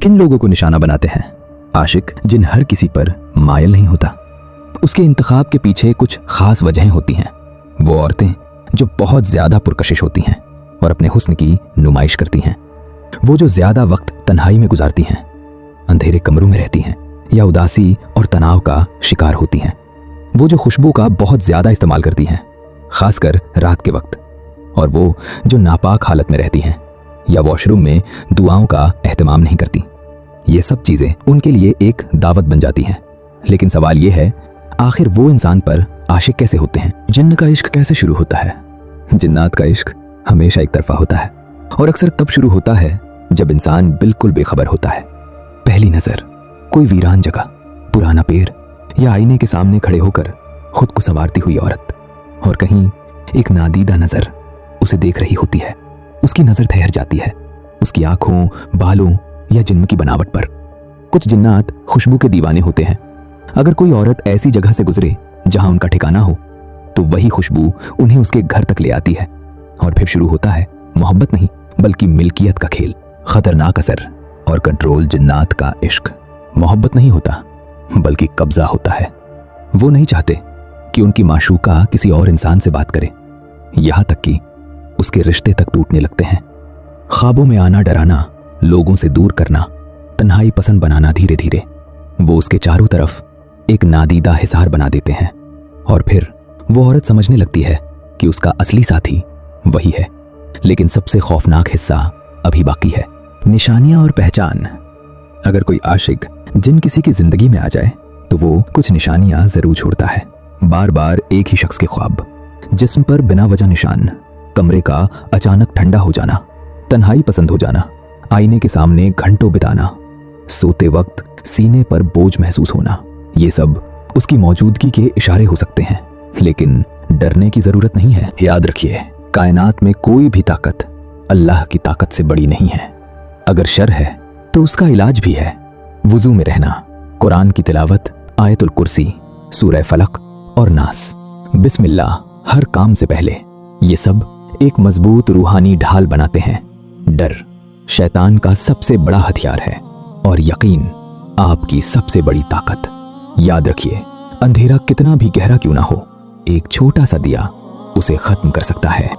किन लोगों को निशाना बनाते हैं? आशिक जिन हर किसी पर मायल नहीं होता। उसके इंतखाब के पीछे कुछ खास वजहें होती हैं। वो औरतें जो बहुत ज्यादा पुरकशिश होती हैं और अपने हुस्न की नुमाइश करती हैं। वो जो ज्यादा वक्त तन्हाई में गुजारती हैं, अंधेरे कमरों में रहती हैं या उदासी और तनाव का शिकार होती हैं। वो जो खुशबू का बहुत ज्यादा इस्तेमाल करती हैं, खासकर रात के वक्त। और वो जो नापाक हालत में रहती हैं या वॉशरूम में दुआओं का एहतमाम नहीं करती। ये सब चीजें उनके लिए एक दावत बन जाती हैं। लेकिन सवाल ये है, आखिर वो इंसान पर आशिक कैसे होते हैं? जिन्न का इश्क कैसे शुरू होता है? जिन्नात का इश्क हमेशा एक तरफा होता है और अक्सर तब शुरू होता है जब इंसान बिल्कुल बेखबर होता है। पहली नजर, कोई वीरान जगह, पुराना पेड़ या आईने के सामने खड़े होकर खुद को संवारती हुई औरत, और कहीं एक नादीदा नजर उसे देख रही होती है। उसकी नजर ठहर जाती है उसकी आंखों, बालों या जिस्म की बनावट पर। कुछ जिन्नात खुशबू के दीवाने होते हैं। अगर कोई औरत ऐसी जगह से गुजरे जहां उनका ठिकाना हो, तो वही खुशबू उन्हें उसके घर तक ले आती है। और फिर शुरू होता है मोहब्बत नहीं बल्कि मिल्कियत का खेल। खतरनाक असर और कंट्रोल जिन्नात का इश्क मोहब्बत नहीं होता बल्कि कब्जा होता है। वो नहीं चाहते कि उनकी माशूका किसी और इंसान से बात करे, यहां तक कि उसके रिश्ते तक टूटने लगते हैं। ख्वाबों में आना डराना, लोगों से दूर करना, तन्हाई पसंद बनाना, धीरे धीरे वो उसके चारों तरफ एक नादीदा हिसार बना देते हैं। और फिर वो औरत समझने लगती है कि उसका असली साथी वही है। लेकिन सबसे खौफनाक हिस्सा अभी बाकी है, निशानियां और पहचान। अगर कोई आशिक जिन किसी की जिंदगी में आ जाए तो वो कुछ निशानियां जरूर छोड़ता है। बार बार एक ही शख्स के ख्वाब, जिस्म पर बिना वजह निशान, कमरे का अचानक ठंडा हो जाना, तन्हाई पसंद हो जाना, आईने के सामने घंटों बिताना, सोते वक्त सीने पर बोझ महसूस होना। ये सब उसकी मौजूदगी के इशारे हो सकते हैं, लेकिन डरने की जरूरत नहीं है। याद रखिए, कायनात में कोई भी ताकत अल्लाह की ताकत से बड़ी नहीं है। अगर शर है तो उसका इलाज भी है, वुजू में रहना, कुरान की तिलावत, आयतुल कुर्सी, सूरह फलक और नास, बिस्मिल्लाह हर काम से पहले। ये सब एक मजबूत रूहानी ढाल बनाते हैं। डर शैतान का सबसे बड़ा हथियार है और यकीन आपकी सबसे बड़ी ताकत। याद रखिए, अंधेरा कितना भी गहरा क्यों ना हो, एक छोटा सा दिया उसे खत्म कर सकता है।